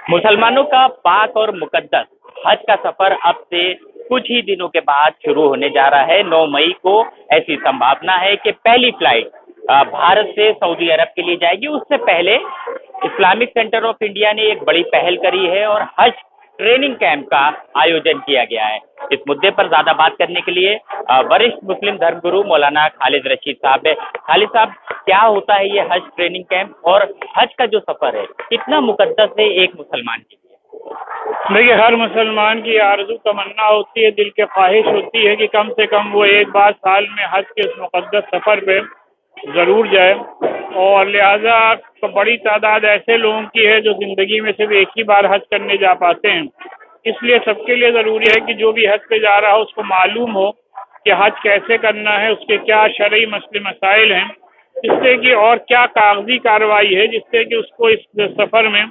मुसलमानों का पाक और मुकद्दस हज का सफर अब से कुछ ही दिनों के बाद शुरू होने जा रहा है। 9 मई को ऐसी संभावना है कि पहली फ्लाइट भारत से सऊदी अरब के लिए जाएगी। उससे पहले इस्लामिक सेंटर ऑफ इंडिया ने एक बड़ी पहल करी है और हज ट्रेनिंग कैंप का आयोजन किया गया है। इस मुद्दे पर ज्यादा बात करने के लिए वरिष्ठ मुस्लिम धर्मगुरु मौलाना खालिद रशीद साहब है। खालिद साहब, क्या होता है ये हज ट्रेनिंग कैंप और हज का जो सफर है कितना मुकद्दस है एक मुसलमान के लिए? देखिए, हर मुसलमान की आरज़ू तमन्ना होती है, दिल की ख्वाहिश होती है कि कम से कम वो एक बार साल में हज के इस मुक़द्दस सफ़र पे ज़रूर जाए। और लिहाजा तो बड़ी तादाद ऐसे लोगों की है जो ज़िंदगी में सिर्फ एक ही बार हज करने जा पाते हैं। इसलिए सबके लिए ज़रूरी है कि जो भी हज पे जा रहा हो उसको मालूम हो कि हज कैसे करना है, उसके क्या शरई मसले मसाइल हैं, जिससे कि और क्या कागजी कार्रवाई है जिससे कि उसको इस सफ़र में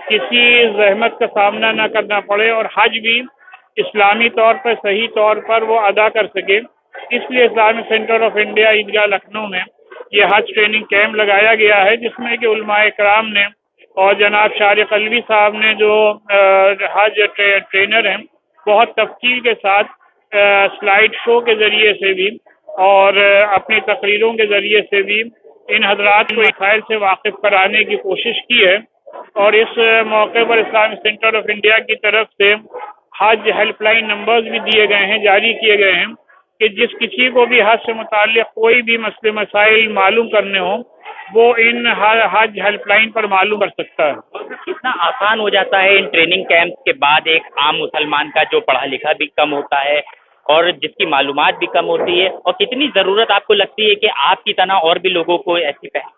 किसी जहमत का सामना ना करना पड़े और हज भी इस्लामी तौर पर सही तौर पर वो अदा कर सके। इसलिए इस्लामिक सेंटर ऑफ इंडिया ईदगाह लखनऊ में ये हज ट्रेनिंग कैंप लगाया गया है, जिसमें कि उलमाए कराम ने और जनाब शारिक अलवी साहब ने जो हज ट्रेनर हैं बहुत तफसील के साथ स्लाइड शो के ज़रिए से भी और अपनी तकरीरों के ज़रिए से भी इन हजरात को मसाइल से वाकिफ कराने की कोशिश की है। और इस मौके पर इस्लामिक सेंटर ऑफ इंडिया की तरफ से हज हेल्पलाइन नंबर्स भी दिए गए हैं, जारी किए गए हैं कि जिस किसी को भी हज से मुताल्लिक़ कोई भी मसले मसाइल मालूम करने हो वो इन हज हेल्पलाइन पर मालूम कर सकता है। कितना आसान हो जाता है इन ट्रेनिंग कैंप के बाद एक आम मुसलमान का जो पढ़ा लिखा भी कम होता है और जिसकी मालूमात भी कम होती है, और कितनी ज़रूरत आपको लगती है कि आपकी तरह और भी लोगों को ऐसी पहल?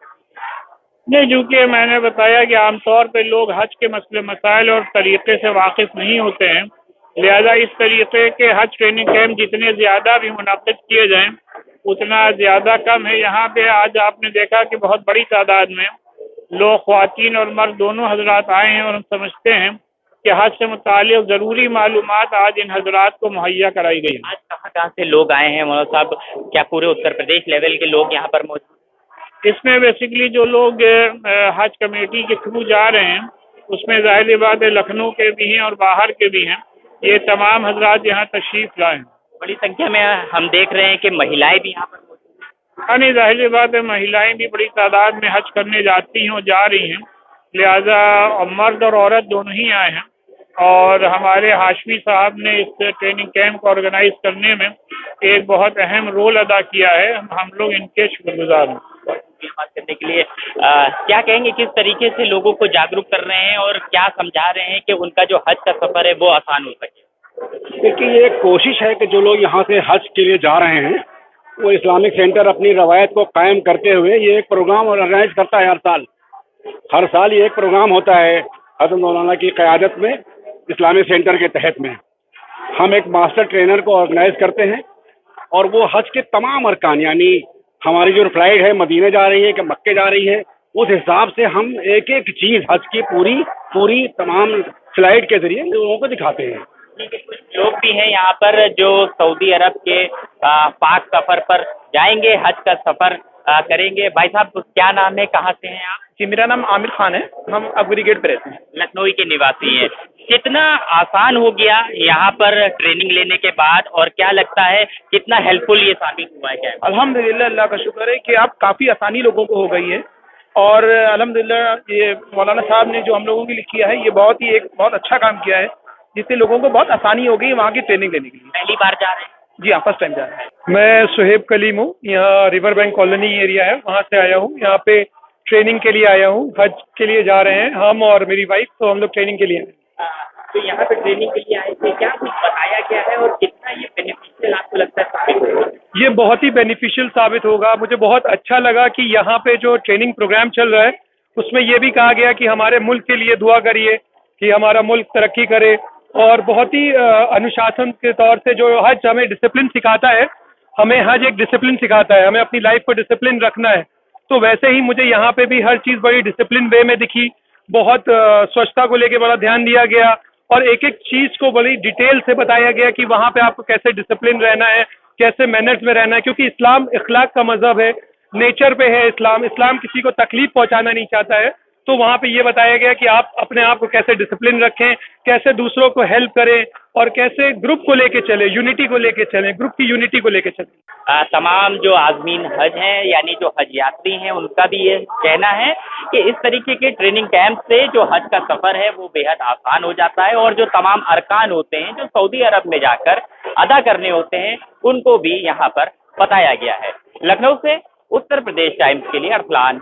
नहीं, चूँकि मैंने बताया कि आमतौर पर लोग हज के मसले मसाइल और तरीक़े से वाकिफ़ नहीं होते हैं, लिहाजा इस तरीके के हज ट्रेनिंग कैंप जितने ज़्यादा भी मुनक़्क़िद किए जाएं उतना ज़्यादा कम है। यहाँ पे आज आपने देखा कि बहुत बड़ी तादाद में लोग, ख़वातीन और मर्द दोनों हजरात आए हैं और हम समझते हैं कि हज से मुताल्लिक़ ज़रूरी मालूमात आज इन हजरात को मुहैया कराई गई है। आज कहाँ से लोग आए हैं मौलाना साहब? क्या पूरे उत्तर प्रदेश लेवल के लोग यहाँ पर मौजूद? इसमें बेसिकली जो लोग हज कमेटी के थ्रू जा रहे हैं उसमें ज़ाहिर बात है लखनऊ के भी हैं और बाहर के भी हैं। ये तमाम हजरात यहाँ तशरीफ़ लाए हैं। बड़ी संख्या में हम देख रहे हैं कि महिलाएं भी यहाँ पर मौजूद हैं। हाँ, नहीं, ज़ाहिर बात है महिलाएं भी बड़ी तादाद में हज करने जाती हैं और जा रही हैं, लिहाजा मर्द और औरत दोनों ही आए हैं। और हमारे हाशमी साहब ने इस ट्रेनिंग कैंप को ऑर्गेनाइज करने में एक बहुत अहम रोल अदा किया है। हम लोग इनके शुक्रगुजार हैं। बात करने के लिए क्या कहेंगे, किस तरीके से लोगों को जागरूक कर रहे हैं और क्या समझा रहे हैं कि उनका जो हज का सफर है वो आसान हो सके? देखिए, ये एक कोशिश है कि जो लोग यहाँ से हज के लिए जा रहे हैं वो इस्लामिक सेंटर अपनी रवायत को कायम करते हुए ये एक प्रोग्राम ऑर्गेनाइज करता है। हर साल ये एक प्रोग्राम होता है हज़रत मौलाना की क़यादत में इस्लामिक सेंटर के तहत में। हम एक मास्टर ट्रेनर को ऑर्गेनाइज करते हैं और वो हज के तमाम अरकान, यानी हमारी जो फ्लाइट है मदीने जा रही है कि मक्के जा रही है, उस हिसाब से हम एक एक चीज़ हज की पूरी तमाम फ्लाइट के ज़रिए लोगों को दिखाते हैं। कुछ लोग भी हैं यहाँ पर जो सऊदी अरब के पाक सफर पर जाएंगे, हज का सफर करेंगे। भाई साहब, क्या नाम है, कहाँ से हैं आप? जी, मेरा नाम आमिर खान है। हम अबूरी गेट पे रहते हैं। लखनऊ के निवासी हैं। कितना आसान हो गया यहाँ पर ट्रेनिंग लेने के बाद, और क्या लगता है कितना हेल्पफुल ये साबित हुआ है क्या? अल्हम्दुलिल्लाह, अल्लाह का शुक्र है कि आप काफ़ी आसानी लोगों को हो गई है। और अल्हम्दुलिल्लाह ये मौलाना साहब ने जो हम लोगों के लिए किया है ये एक बहुत अच्छा काम किया है, जिससे लोगों को बहुत आसानी हो गई वहाँ की ट्रेनिंग लेने के लिए। पहली बार जा रहे हैं? जी हाँ, फर्स्ट टाइम जा रहे हैं। मैं सुहेब कलीम हूँ, यहाँ रिवर बैंक कॉलोनी एरिया है, वहाँ से आया हूँ। यहाँ पे ट्रेनिंग के लिए आया हूँ। हज के लिए जा रहे हैं हम और मेरी वाइफ, तो हम लोग ट्रेनिंग के लिए आए हैं। तो यहाँ पे ट्रेनिंग के लिए आए थे, क्या कुछ बताया गया है और कितना ये बेनिफिशियल आपको लगता है साबित होगा? ये बहुत ही बेनिफिशियल साबित होगा। मुझे बहुत अच्छा लगा कि यहाँ पे जो ट्रेनिंग प्रोग्राम चल रहा है उसमें ये भी कहा गया कि हमारे मुल्क के लिए दुआ करिए कि हमारा मुल्क तरक्की करे। और बहुत ही अनुशासन के तौर से जो हज हमें डिसिप्लिन सिखाता है, हमें हज एक डिसिप्लिन सिखाता है, हमें अपनी लाइफ को डिसिप्लिन रखना है। तो वैसे ही मुझे यहाँ पे भी हर चीज़ बड़ी डिसिप्लिन वे में दिखी। बहुत स्वच्छता को लेके बड़ा ध्यान दिया गया और एक एक चीज़ को बड़ी डिटेल से बताया गया कि वहाँ पे आपको कैसे डिसिप्लिन रहना है, कैसे मैनर्स में रहना है। क्योंकि इस्लाम इखलाक का मज़हब है, नेचर पे है इस्लाम। इस्लाम किसी को तकलीफ पहुँचाना नहीं चाहता है। तो वहाँ पे ये बताया गया कि आप अपने आप को कैसे डिसिप्लिन रखें, कैसे दूसरों को हेल्प करें और कैसे ग्रुप को लेके चले, यूनिटी को लेके चलें, ग्रुप की यूनिटी को लेके चलें। तमाम जो आज़मीन हज हैं यानी जो हज यात्री हैं उनका भी ये कहना है कि इस तरीके के ट्रेनिंग कैंप से जो हज का सफ़र है वो बेहद आसान हो जाता है और जो तमाम अरकान होते हैं जो सऊदी अरब में जाकर अदा करने होते हैं उनको भी यहाँ पर बताया गया है। लखनऊ से उत्तर प्रदेश टाइम्स के लिए अरसलान